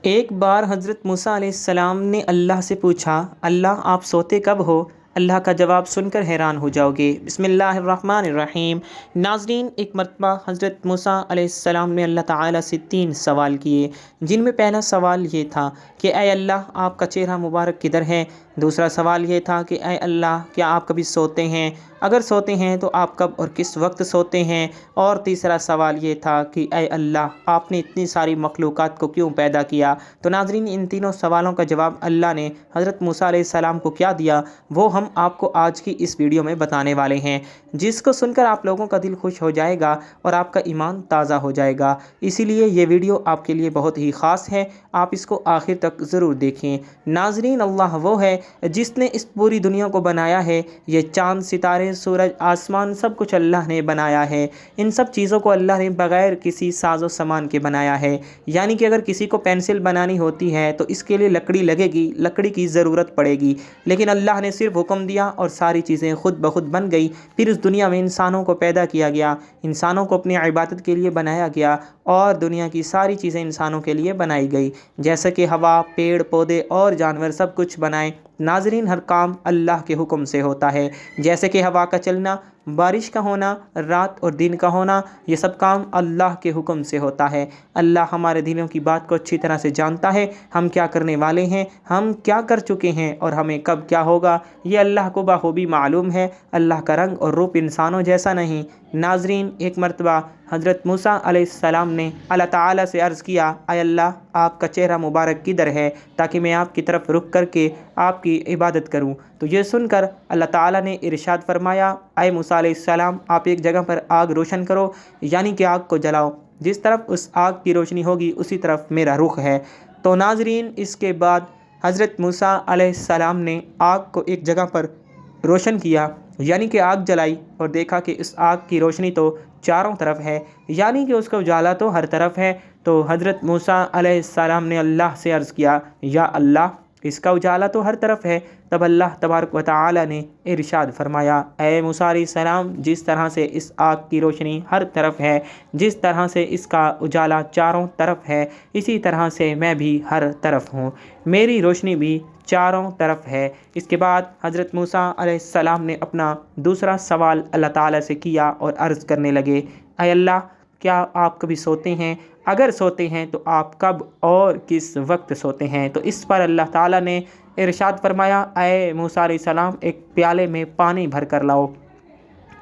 ایک بار حضرت موسیٰ علیہ السلام نے اللہ سے پوچھا، اللہ آپ سوتے کب ہو؟ اللہ کا جواب سن کر حیران ہو جاؤ گے۔ بسم اللہ الرحمن الرحیم۔ ناظرین، ایک مرتبہ حضرت موسیٰ علیہ السلام نے اللہ تعالیٰ سے 3 سوال کیے، جن میں پہلا سوال یہ تھا کہ اے اللہ آپ کا چہرہ مبارک کدھر ہے؟ دوسرا سوال یہ تھا کہ اے اللہ کیا آپ کبھی سوتے ہیں؟ اگر سوتے ہیں تو آپ کب اور کس وقت سوتے ہیں؟ اور تیسرا سوال یہ تھا کہ اے اللہ آپ نے اتنی ساری مخلوقات کو کیوں پیدا کیا؟ تو ناظرین، ان تینوں سوالوں کا جواب اللہ نے حضرت موسیٰ علیہ السلام کو کیا دیا وہ ہم آپ کو آج کی اس ویڈیو میں بتانے والے ہیں، جس کو سن کر آپ لوگوں کا دل خوش ہو جائے گا اور آپ کا ایمان تازہ ہو جائے گا۔ اسی لیے یہ ویڈیو آپ کے لیے بہت ہی خاص ہے، آپ اس کو آخر تک ضرور دیکھیں۔ ناظرین، اللہ وہ ہے جس نے اس پوری دنیا کو بنایا ہے۔ یہ چاند، ستارے، سورج، آسمان، سب کچھ اللہ نے بنایا ہے۔ ان سب چیزوں کو اللہ نے بغیر کسی ساز و سامان کے بنایا ہے، یعنی کہ اگر کسی کو پینسل بنانی ہوتی ہے تو اس کے لیے لکڑی لگے گی، لکڑی کی ضرورت پڑے گی، لیکن اللہ نے صرف حکم دیا اور ساری چیزیں خود بخود بن گئی۔ پھر اس دنیا میں انسانوں کو پیدا کیا گیا، انسانوں کو اپنی عبادت کے لیے بنایا گیا اور دنیا کی ساری چیزیں انسانوں کے لیے بنائی گئی، جیسے کہ ہوا، پیڑ پودے اور جانور سب کچھ بنائے۔ ناظرین، ہر کام اللہ کے حکم سے ہوتا ہے، جیسے کہ ہوا کا چلنا، بارش کا ہونا، رات اور دن کا ہونا، یہ سب کام اللہ کے حکم سے ہوتا ہے۔ اللہ ہمارے دلوں کی بات کو اچھی طرح سے جانتا ہے، ہم کیا کرنے والے ہیں، ہم کیا کر چکے ہیں اور ہمیں کب کیا ہوگا، یہ اللہ کو بخوبی معلوم ہے۔ اللہ کا رنگ اور روپ انسانوں جیسا نہیں۔ ناظرین، ایک مرتبہ حضرت موسیٰ علیہ السلام نے اللہ تعالیٰ سے عرض کیا، اے اللہ آپ کا چہرہ مبارک کدھر ہے تاکہ میں آپ کی طرف رخ کر کے آپ کی عبادت کروں؟ تو یہ سن کر اللہ تعالیٰ نے ارشاد فرمایا، اے موسیٰ علیہ السلام آپ ایک جگہ پر آگ روشن کرو، یعنی کہ آگ کو جلاؤ، جس طرف اس آگ کی روشنی ہوگی اسی طرف میرا رخ ہے۔ تو ناظرین، اس کے بعد حضرت موسیٰ علیہ السلام نے آگ کو ایک جگہ پر روشن کیا، یعنی کہ آگ جلائی، اور دیکھا کہ اس آگ کی روشنی تو چاروں طرف ہے، یعنی کہ اس کا اجالا تو ہر طرف ہے۔ تو حضرت موسیٰ علیہ السلام نے اللہ سے عرض کیا، یا اللہ اس کا اجالا تو ہر طرف ہے۔ تب اللہ تبارک و تعالی نے ارشاد فرمایا، اے موسیٰ علیہ السلام جس طرح سے اس آگ کی روشنی ہر طرف ہے، جس طرح سے اس کا اجالا چاروں طرف ہے، اسی طرح سے میں بھی ہر طرف ہوں، میری روشنی بھی چاروں طرف ہے۔ اس کے بعد حضرت موسیٰ علیہ السلام نے اپنا دوسرا سوال اللہ تعالیٰ سے کیا اور عرض کرنے لگے، اے اللہ کیا آپ کبھی سوتے ہیں؟ اگر سوتے ہیں تو آپ کب اور کس وقت سوتے ہیں؟ تو اس پر اللہ تعالیٰ نے ارشاد فرمایا، اے موسیٰ علیہ السلام ایک پیالے میں پانی بھر کر لاؤ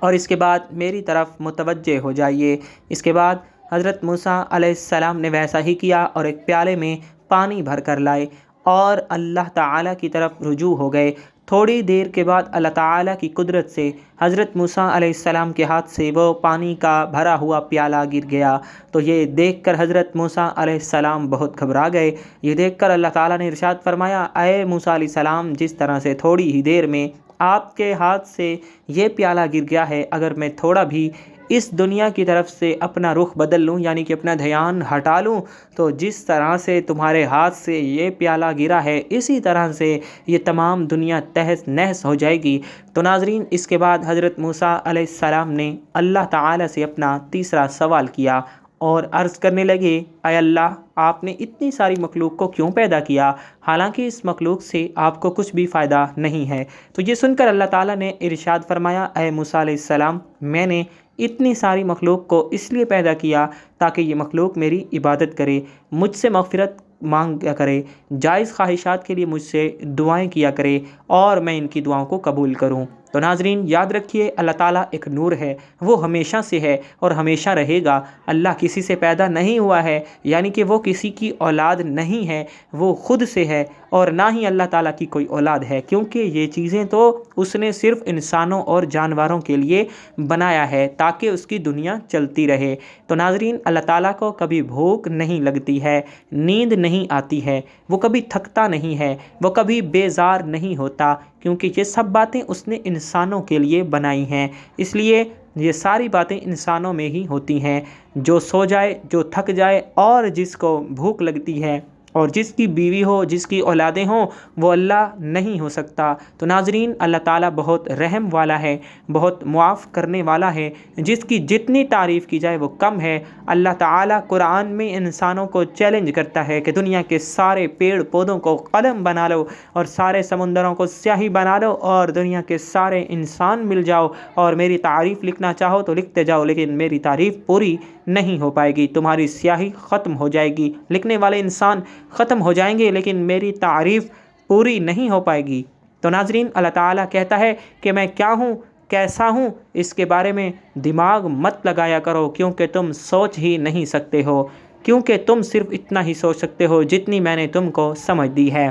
اور اس کے بعد میری طرف متوجہ ہو جائیے۔ اس کے بعد حضرت موسیٰ علیہ السلام نے ویسا ہی کیا اور ایک پیالے میں پانی بھر کر لائے اور اللہ تعالیٰ کی طرف رجوع ہو گئے۔ تھوڑی دیر کے بعد اللہ تعالیٰ کی قدرت سے حضرت موسیٰ علیہ السلام کے ہاتھ سے وہ پانی کا بھرا ہوا پیالہ گر گیا۔ تو یہ دیکھ کر حضرت موسیٰ علیہ السلام بہت گھبرا گئے۔ یہ دیکھ کر اللہ تعالیٰ نے ارشاد فرمایا، اے موسیٰ علیہ السلام جس طرح سے تھوڑی ہی دیر میں آپ کے ہاتھ سے یہ پیالہ گر گیا ہے، اگر میں تھوڑا بھی اس دنیا کی طرف سے اپنا رخ بدل لوں، یعنی کہ اپنا دھیان ہٹا لوں، تو جس طرح سے تمہارے ہاتھ سے یہ پیالہ گرا ہے اسی طرح سے یہ تمام دنیا تہس نہس ہو جائے گی۔ تو ناظرین، اس کے بعد حضرت موسیٰ علیہ السلام نے اللہ تعالیٰ سے اپنا تیسرا سوال کیا اور عرض کرنے لگے، اے اللہ آپ نے اتنی ساری مخلوق کو کیوں پیدا کیا، حالانکہ اس مخلوق سے آپ کو کچھ بھی فائدہ نہیں ہے؟ تو یہ سن کر اللہ تعالیٰ نے ارشاد فرمایا، اے موسیٰ علیہ السلام میں نے اتنی ساری مخلوق کو اس لیے پیدا کیا تاکہ یہ مخلوق میری عبادت کرے، مجھ سے مغفرت مانگا کرے، جائز خواہشات کے لیے مجھ سے دعائیں کیا کرے اور میں ان کی دعاؤں کو قبول کروں۔ تو ناظرین یاد رکھیے، اللہ تعالیٰ ایک نور ہے، وہ ہمیشہ سے ہے اور ہمیشہ رہے گا۔ اللہ کسی سے پیدا نہیں ہوا ہے، یعنی کہ وہ کسی کی اولاد نہیں ہے، وہ خود سے ہے، اور نہ ہی اللہ تعالیٰ کی کوئی اولاد ہے، کیونکہ یہ چیزیں تو اس نے صرف انسانوں اور جانوروں کے لیے بنایا ہے تاکہ اس کی دنیا چلتی رہے۔ تو ناظرین، اللہ تعالیٰ کو کبھی بھوک نہیں لگتی ہے، نیند نہیں آتی ہے، وہ کبھی تھکتا نہیں ہے، وہ کبھی بیزار نہیں ہوتا، کیونکہ یہ سب باتیں اس نے انسانوں کے لیے بنائی ہیں۔ اس لیے یہ ساری باتیں انسانوں میں ہی ہوتی ہیں۔ جو سو جائے، جو تھک جائے اور جس کو بھوک لگتی ہے اور جس کی بیوی ہو، جس کی اولادیں ہوں، وہ اللہ نہیں ہو سکتا۔ تو ناظرین، اللہ تعالیٰ بہت رحم والا ہے، بہت معاف کرنے والا ہے، جس کی جتنی تعریف کی جائے وہ کم ہے۔ اللہ تعالیٰ قرآن میں انسانوں کو چیلنج کرتا ہے کہ دنیا کے سارے پیڑ پودوں کو قلم بنا لو اور سارے سمندروں کو سیاہی بنا لو اور دنیا کے سارے انسان مل جاؤ اور میری تعریف لکھنا چاہو تو لکھتے جاؤ، لیکن میری تعریف پوری نہیں ہو پائے گی، تمہاری سیاہی ختم ہو جائے گی، لکھنے والے انسان ختم ہو جائیں گے لیکن میری تعریف پوری نہیں ہو پائے گی۔ تو ناظرین، اللہ تعالیٰ کہتا ہے کہ میں کیا ہوں، کیسا ہوں، اس کے بارے میں دماغ مت لگایا کرو، کیونکہ تم سوچ ہی نہیں سکتے ہو، کیونکہ تم صرف اتنا ہی سوچ سکتے ہو جتنی میں نے تم کو سمجھ دی ہے،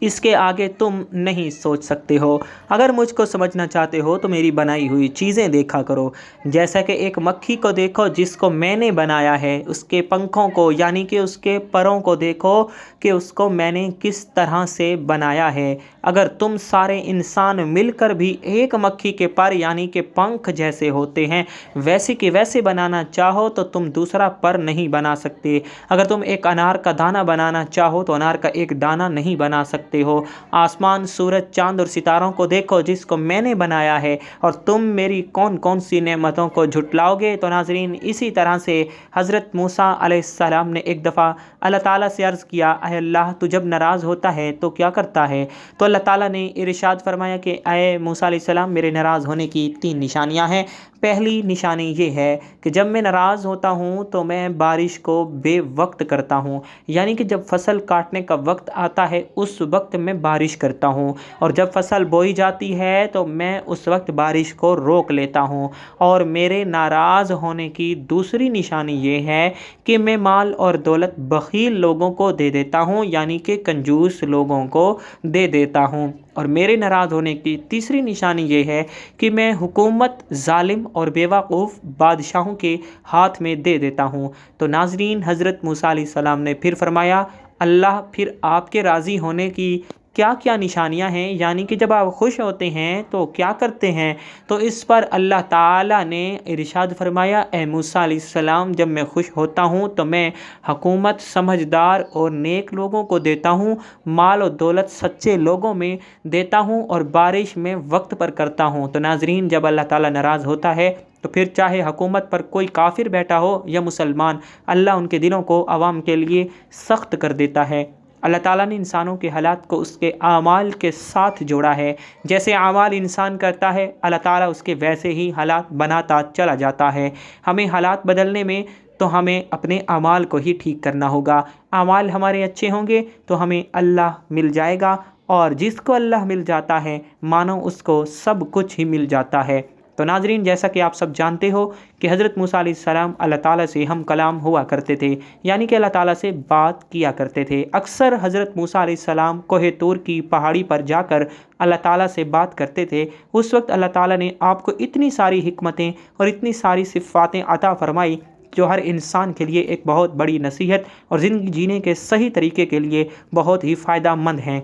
اس کے آگے تم نہیں سوچ سکتے ہو۔ اگر مجھ کو سمجھنا چاہتے ہو تو میری بنائی ہوئی چیزیں دیکھا کرو، جیسا کہ ایک مکھی کو دیکھو جس کو میں نے بنایا ہے، اس کے پنکھوں کو یعنی کہ اس کے پروں کو دیکھو کہ اس کو میں نے کس طرح سے بنایا ہے۔ اگر تم سارے انسان مل کر بھی ایک مکھی کے پر یعنی کہ پنکھ جیسے ہوتے ہیں ویسے کہ ویسے بنانا چاہو تو تم دوسرا پر نہیں بنا سکتے۔ اگر تم ایک انار کا دانہ بنانا چاہو تو انار کا ایک دانہ نہیں بنا سکتے ہو۔ آسمان، سورج، چاند اور ستاروں کو دیکھو جس کو میں نے بنایا ہے، اور تم میری کون کون سی نعمتوں کو جھٹلاؤ گے۔ تو ناظرین، اسی طرح سے حضرت موسیٰ علیہ السلام نے ایک دفعہ اللہ تعالیٰ سے عرض کیا، اے اللہ، تو جب ناراض ہوتا ہے تو کیا کرتا ہے؟ تو اللہ تعالیٰ نے ارشاد فرمایا کہ اے موسیٰ علیہ السلام، میرے ناراض ہونے کی 3 نشانیاں ہیں۔ پہلی نشانی یہ ہے کہ جب میں ناراض ہوتا ہوں تو میں بارش کو بے وقت کرتا ہوں، یعنی کہ جب فصل کاٹنے کا وقت آتا ہے اس وقت میں بارش کرتا ہوں، اور جب فصل بوئی جاتی ہے تو میں اس وقت بارش کو روک لیتا ہوں۔ اور میرے ناراض ہونے کی دوسری نشانی یہ ہے کہ میں مال اور دولت بخیل لوگوں کو دے دیتا ہوں، یعنی کہ کنجوس لوگوں کو دے دیتا ہوں۔ اور میرے ناراض ہونے کی تیسری نشانی یہ ہے کہ میں حکومت ظالم اور بیوقوف بادشاہوں کے ہاتھ میں دے دیتا ہوں۔ تو ناظرین، حضرت موسیٰ علیہ السلام نے پھر فرمایا، اللہ پھر آپ کے راضی ہونے کی کیا کیا نشانیاں ہیں، یعنی کہ جب آپ خوش ہوتے ہیں تو کیا کرتے ہیں؟ تو اس پر اللہ تعالیٰ نے ارشاد فرمایا، اے موسیٰ علیہ السلام، جب میں خوش ہوتا ہوں تو میں حکومت سمجھدار اور نیک لوگوں کو دیتا ہوں، مال و دولت سچے لوگوں میں دیتا ہوں، اور بارش میں وقت پر کرتا ہوں۔ تو ناظرین، جب اللہ تعالیٰ ناراض ہوتا ہے تو پھر چاہے حکومت پر کوئی کافر بیٹھا ہو یا مسلمان، اللہ ان کے دلوں کو عوام کے لیے سخت کر دیتا ہے۔ اللہ تعالیٰ نے انسانوں کے حالات کو اس کے اعمال کے ساتھ جوڑا ہے، جیسے اعمال انسان کرتا ہے اللہ تعالیٰ اس کے ویسے ہی حالات بناتا چلا جاتا ہے۔ ہمیں حالات بدلنے میں تو ہمیں اپنے اعمال کو ہی ٹھیک کرنا ہوگا۔ اعمال ہمارے اچھے ہوں گے تو ہمیں اللہ مل جائے گا، اور جس کو اللہ مل جاتا ہے مانو اس کو سب کچھ ہی مل جاتا ہے۔ تو ناظرین، جیسا کہ آپ سب جانتے ہو کہ حضرت موسیٰ علیہ السلام اللہ تعالیٰ سے ہم کلام ہوا کرتے تھے، یعنی کہ اللہ تعالیٰ سے بات کیا کرتے تھے۔ اکثر حضرت موسیٰ علیہ السلام کوہ طور کی پہاڑی پر جا کر اللہ تعالیٰ سے بات کرتے تھے۔ اس وقت اللہ تعالیٰ نے آپ کو اتنی ساری حکمتیں اور اتنی ساری صفاتیں عطا فرمائی جو ہر انسان کے لیے ایک بہت بڑی نصیحت اور زندگی جینے کے صحیح طریقے کے لیے بہت ہی فائدہ مند ہیں۔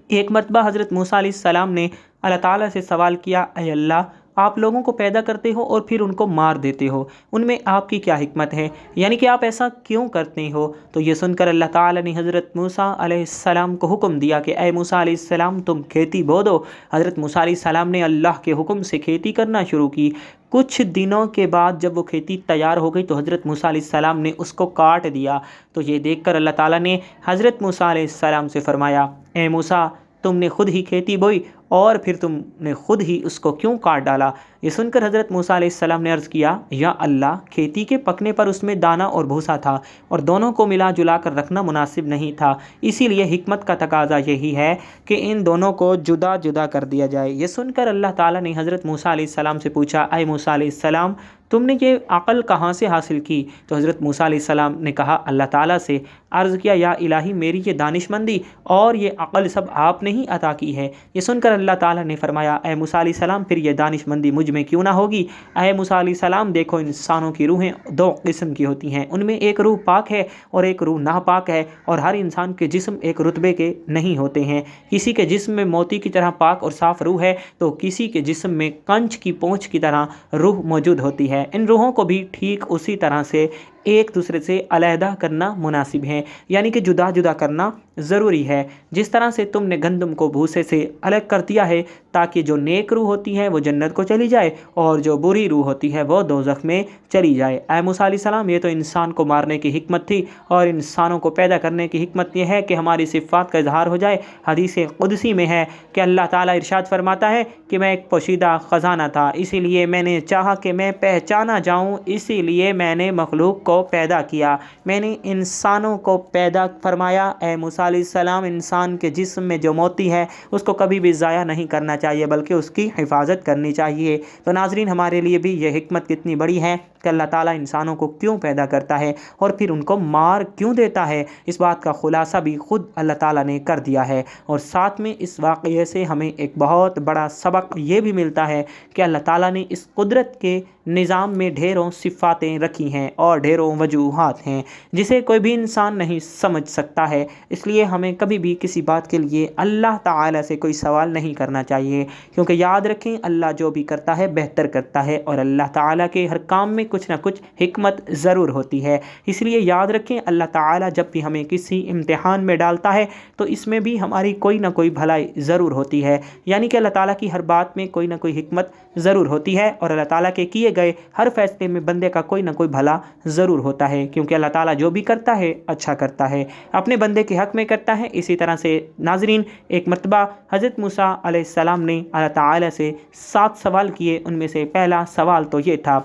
ایک مرتبہ حضرت موسیٰ علیہ السلام نے اللہ تعالیٰ سے سوال کیا، اے اللہ، آپ لوگوں کو پیدا کرتے ہو اور پھر ان کو مار دیتے ہو، ان میں آپ کی کیا حکمت ہے؟ یعنی کہ آپ ایسا کیوں کرتے ہو؟ تو یہ سن کر اللہ تعالیٰ نے حضرت موسیٰ علیہ السلام کو حکم دیا کہ اے موسیٰ علیہ السلام، تم کھیتی بو دو۔ حضرت موسیٰ علیہ السلام نے اللہ کے حکم سے کھیتی کرنا شروع کی۔ کچھ دنوں کے بعد جب وہ کھیتی تیار ہو گئی تو حضرت موسیٰ علیہ السلام نے اس کو کاٹ دیا۔ تو یہ دیکھ کر اللہ تعالیٰ نے حضرت موسیٰ علیہ السلام سے فرمایا، اے موسیٰ، تم نے خود ہی کھیتی بوئی اور پھر تم نے خود ہی اس کو کیوں کاٹ ڈالا؟ یہ سن کر حضرت موسیٰ علیہ السلام نے عرض کیا، یا اللہ، کھیتی کے پکنے پر اس میں دانہ اور بھوسا تھا اور دونوں کو ملا جلا کر رکھنا مناسب نہیں تھا، اسی لیے حکمت کا تقاضا یہی ہے کہ ان دونوں کو جدا جدا کر دیا جائے۔ یہ سن کر اللہ تعالیٰ نے حضرت موسیٰ علیہ السلام سے پوچھا، اے موسیٰ علیہ السلام، تم نے یہ عقل کہاں سے حاصل کی؟ تو حضرت موسیٰ علیہ السلام نے کہا اللہ تعالیٰ سے، عرض کیا، یا الہی، میری یہ دانش مندی اور یہ عقل سب آپ نے ہی عطا کی ہے۔ یہ سن کر اللہ تعالیٰ نے فرمایا، اے موسیٰ علیہ السلام، پھر یہ دانش مندی مجھ میں کیوں نہ ہوگی؟ اے موسیٰ علیہ السلام، دیکھو، انسانوں کی روحیں 2 قسم کی ہوتی ہیں، ان میں ایک روح پاک ہے اور ایک روح ناپاک ہے، اور ہر انسان کے جسم ایک رتبے کے نہیں ہوتے ہیں۔ کسی کے جسم میں موتی کی طرح پاک اور صاف روح ہے تو کسی کے جسم میں کنچ کی پونچھ کی طرح روح موجود ہوتی ہے۔ ان روحوں کو بھی ٹھیک اسی طرح سے ایک دوسرے سے علیحدہ کرنا مناسب ہے، یعنی کہ جدا جدا کرنا ضروری ہے۔ جس طرح سے تم نے گندم کو بھوسے سے الگ کر دیا ہے تاکہ جو نیک روح ہوتی ہے وہ جنت کو چلی جائے اور جو بری روح ہوتی ہے وہ دوزخ میں چلی جائے۔ اے موسیٰ علیہ السلام، یہ تو انسان کو مارنے کی حکمت تھی، اور انسانوں کو پیدا کرنے کی حکمت یہ ہے کہ ہماری صفات کا اظہار ہو جائے۔ حدیث قدسی میں ہے کہ اللہ تعالیٰ ارشاد فرماتا ہے کہ میں ایک پوشیدہ خزانہ تھا، اسی لیے میں نے چاہا کہ میں پہچانا جاؤں، اسی لیے میں نے مخلوق کو پیدا کیا، میں نے انسانوں کو پیدا فرمایا۔ اے موسیٰ علیہ السلام، انسان کے جسم میں جو موتی ہے اس کو کبھی بھی ضائع نہیں کرنا چاہیے بلکہ اس کی حفاظت کرنی چاہیے۔ تو ناظرین، ہمارے لیے بھی یہ حکمت کتنی بڑی ہے کہ اللہ تعالیٰ انسانوں کو کیوں پیدا کرتا ہے اور پھر ان کو مار کیوں دیتا ہے، اس بات کا خلاصہ بھی خود اللہ تعالیٰ نے کر دیا ہے۔ اور ساتھ میں اس واقعے سے ہمیں ایک بہت بڑا سبق یہ بھی ملتا ہے کہ اللہ تعالیٰ نے اس قدرت کے نظام میں ڈھیروں صفاتیں رکھی ہیں اور ڈھیروں وجوہات ہیں جسے کوئی بھی انسان نہیں سمجھ سکتا ہے۔ اس لیے ہمیں کبھی بھی کسی بات کے لیے اللہ تعالیٰ سے کوئی سوال نہیں کرنا چاہیے، کیونکہ یاد رکھیں اللہ جو بھی کرتا ہے بہتر کرتا ہے، اور اللہ تعالیٰ کے ہر کام میں کچھ نہ کچھ حکمت ضرور ہوتی ہے۔ اس لیے یاد رکھیں اللہ تعالیٰ جب بھی ہمیں کسی امتحان میں ڈالتا ہے تو اس میں بھی ہماری کوئی نہ کوئی بھلائی ضرور ہوتی ہے، یعنی کہ اللہ تعالیٰ کی ہر بات میں کوئی نہ کوئی حکمت ضرور ہوتی ہے، اور اللہ تعالیٰ کے کیے گئے ہر فیصلے میں بندے کا کوئی نہ کوئی بھلا ضرور ہوتا ہے، کیونکہ اللہ تعالیٰ جو بھی کرتا ہے اچھا کرتا ہے، اپنے بندے کے حق میں کرتا ہے۔ اسی طرح سے ناظرین، ایک مرتبہ حضرت موسیٰ علیہ السلام نے اللہ تعالیٰ سے 7 سوال کیے۔ ان میں سے پہلا سوال تو یہ تھا،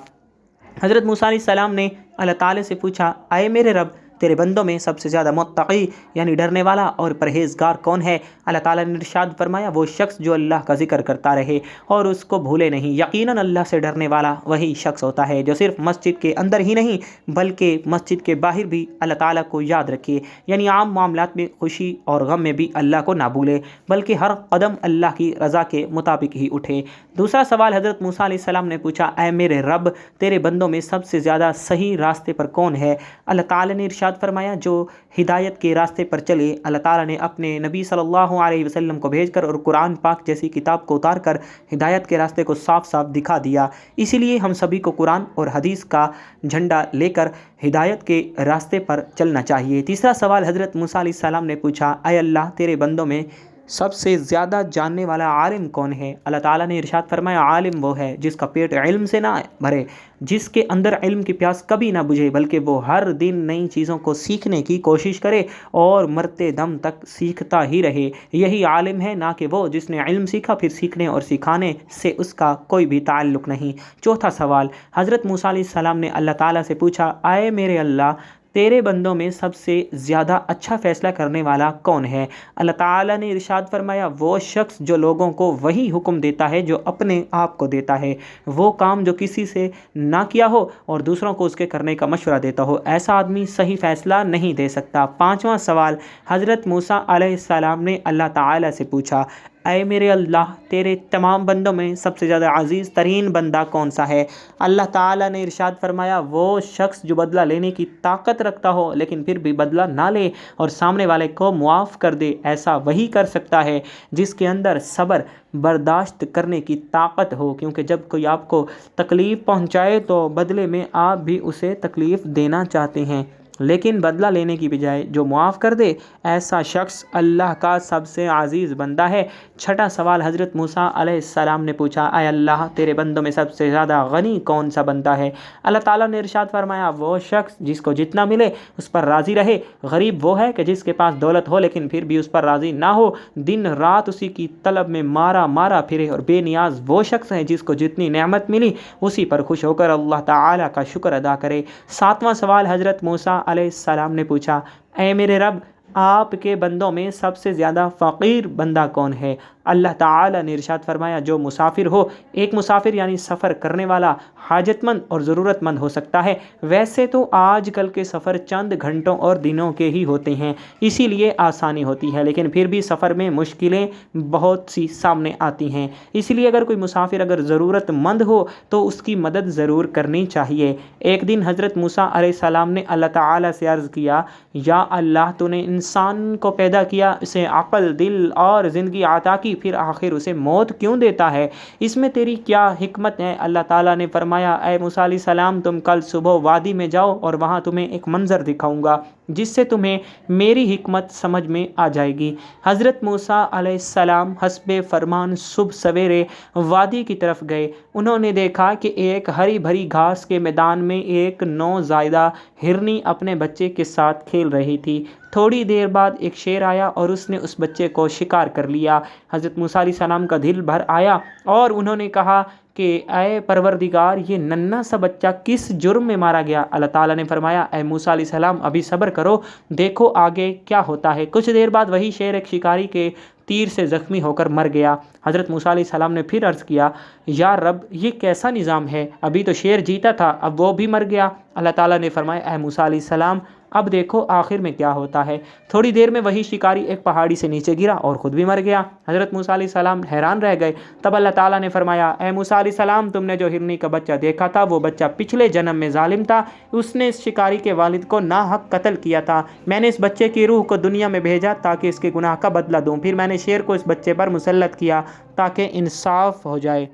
حضرت موسیٰ علیہ السلام نے اللہ تعالیٰ سے پوچھا، اے میرے رب، تیرے بندوں میں سب سے زیادہ متقی یعنی ڈرنے والا اور پرہیزگار کون ہے؟ اللہ تعالیٰ نے ارشاد فرمایا، وہ شخص جو اللہ کا ذکر کرتا رہے اور اس کو بھولے نہیں۔ یقیناً اللہ سے ڈرنے والا وہی شخص ہوتا ہے جو صرف مسجد کے اندر ہی نہیں بلکہ مسجد کے باہر بھی اللہ تعالیٰ کو یاد رکھے، یعنی عام معاملات میں خوشی اور غم میں بھی اللہ کو نہ بھولے بلکہ ہر قدم اللہ کی رضا کے مطابق ہی اٹھے۔ دوسرا سوال حضرت موسیٰ علیہ السلام نے پوچھا، اے میرے رب، تیرے بندوں میں سب سے زیادہ صحیح راستے پر کون ہے؟ اللہ تعالیٰ نے ارشاد فرمایا، جو ہدایت کے راستے پر چلے۔ اللہ تعالیٰ نے اپنے نبی صلی اللہ علیہ وسلم کو بھیج کر اور قرآن پاک جیسی کتاب کو اتار کر ہدایت کے راستے کو صاف صاف دکھا دیا۔ اسی لیے ہم سبھی کو قرآن اور حدیث کا جھنڈا لے کر ہدایت کے راستے پر چلنا چاہیے۔ تیسرا سوال حضرت موسیٰ علیہ السلام نے پوچھا، اے اللہ، تیرے بندوں میں سب سے زیادہ جاننے والا عالم کون ہے؟ اللہ تعالیٰ نے ارشاد فرمایا، عالم وہ ہے جس کا پیٹ علم سے نہ بھرے، جس کے اندر علم کی پیاس کبھی نہ بجھے بلکہ وہ ہر دن نئی چیزوں کو سیکھنے کی کوشش کرے اور مرتے دم تک سیکھتا ہی رہے۔ یہی عالم ہے، نہ کہ وہ جس نے علم سیکھا پھر سیکھنے اور سکھانے سے اس کا کوئی بھی تعلق نہیں۔ چوتھا سوال حضرت موسیٰ علیہ السلام نے اللہ تعالیٰ سے پوچھا، اے میرے اللہ، تیرے بندوں میں سب سے زیادہ اچھا فیصلہ کرنے والا کون ہے؟ اللہ تعالیٰ نے ارشاد فرمایا، وہ شخص جو لوگوں کو وہی حکم دیتا ہے جو اپنے آپ کو دیتا ہے، وہ کام جو کسی سے نہ کیا ہو اور دوسروں کو اس کے کرنے کا مشورہ دیتا ہو، ایسا آدمی صحیح فیصلہ نہیں دے سکتا۔ پانچواں سوال حضرت موسیٰ علیہ السلام نے اللہ تعالیٰ سے پوچھا، اے میرے اللہ، تیرے تمام بندوں میں سب سے زیادہ عزیز ترین بندہ کون سا ہے؟ اللہ تعالیٰ نے ارشاد فرمایا، وہ شخص جو بدلہ لینے کی طاقت رکھتا ہو لیکن پھر بھی بدلہ نہ لے اور سامنے والے کو معاف کر دے، ایسا وہی کر سکتا ہے جس کے اندر صبر برداشت کرنے کی طاقت ہو، کیونکہ جب کوئی آپ کو تکلیف پہنچائے تو بدلے میں آپ بھی اسے تکلیف دینا چاہتے ہیں، لیکن بدلہ لینے کی بجائے جو معاف کر دے، ایسا شخص اللہ کا سب سے عزیز بندہ ہے۔ چھٹا سوال حضرت موسیٰ علیہ السلام نے پوچھا، اے اللہ، تیرے بندوں میں سب سے زیادہ غنی کون سا بندہ ہے؟ اللہ تعالیٰ نے ارشاد فرمایا، وہ شخص جس کو جتنا ملے اس پر راضی رہے۔ غریب وہ ہے کہ جس کے پاس دولت ہو لیکن پھر بھی اس پر راضی نہ ہو، دن رات اسی کی طلب میں مارا پھرے، اور بے نیاز وہ شخص ہے جس کو جتنی نعمت ملی اسی پر خوش ہو کر اللہ تعالیٰ کا شکر ادا کرے۔ ساتواں سوال حضرت موسیٰ علیہ السلام نے پوچھا، اے میرے رب، آپ کے بندوں میں سب سے زیادہ فقیر بندہ کون ہے؟ اللہ تعالیٰ نے ارشاد فرمایا، جو مسافر ہو۔ ایک مسافر یعنی سفر کرنے والا حاجت مند اور ضرورت مند ہو سکتا ہے۔ ویسے تو آج کل کے سفر چند گھنٹوں اور دنوں کے ہی ہوتے ہیں، اسی لیے آسانی ہوتی ہے، لیکن پھر بھی سفر میں مشکلیں بہت سی سامنے آتی ہیں۔ اس لیے اگر کوئی مسافر اگر ضرورت مند ہو تو اس کی مدد ضرور کرنی چاہیے۔ ایک دن حضرت موسیٰ علیہ السلام نے اللہ تعالیٰ سے عرض کیا، یا اللہ، تو نے ان انسان کو پیدا کیا، اسے عقل، دل اور زندگی عطا کی، پھر آخر اسے موت کیوں دیتا ہے؟ اس میں تیری کیا حکمت ہے؟ اللہ تعالیٰ نے فرمایا اے موسیٰ علیہ السلام تم کل صبح وادی میں جاؤ اور وہاں تمہیں ایک منظر دکھاؤں گا جس سے تمہیں میری حکمت سمجھ میں آ جائے گی۔ حضرت موسیٰ علیہ السلام حسب فرمان صبح سویرے وادی کی طرف گئے۔ انہوں نے دیکھا کہ ایک ہری بھری گھاس کے میدان میں ایک نوزائیدہ ہرنی اپنے بچے کے ساتھ کھیل رہی تھی۔ تھوڑی دیر بعد ایک شیر آیا اور اس نے اس بچے کو شکار کر لیا۔ حضرت موسیٰ علیہ السلام کا دل بھر آیا اور انہوں نے کہا کہ اے پروردگار یہ ننھا سا بچہ کس جرم میں مارا گیا؟ اللہ تعالیٰ نے فرمایا اے موسیٰ علیہ السلام ابھی صبر کرو، دیکھو آگے کیا ہوتا ہے۔ کچھ دیر بعد وہی شیر ایک شکاری کے تیر سے زخمی ہو کر مر گیا۔ حضرت موسیٰ علیہ السلام نے پھر عرض کیا یا رب یہ کیسا نظام ہے؟ ابھی تو شیر جیتا تھا، اب وہ بھی مر گیا۔ اللہ تعالیٰ نے فرمایا اے موسیٰ علیہ السلام اب دیکھو آخر میں کیا ہوتا ہے۔ تھوڑی دیر میں وہی شکاری ایک پہاڑی سے نیچے گرا اور خود بھی مر گیا۔ حضرت موسیٰ علیہ السلام حیران رہ گئے۔ تب اللہ تعالیٰ نے فرمایا اے موسیٰ علیہ السلام تم نے جو ہرنی کا بچہ دیکھا تھا وہ بچہ پچھلے جنم میں ظالم تھا، اس نے اس شکاری کے والد کو ناحق قتل کیا تھا۔ میں نے اس بچے کی روح کو دنیا میں بھیجا تاکہ اس کے گناہ کا بدلہ دوں، پھر میں نے شیر کو اس بچے پر مسلط کیا تاکہ انصاف ہو جائے۔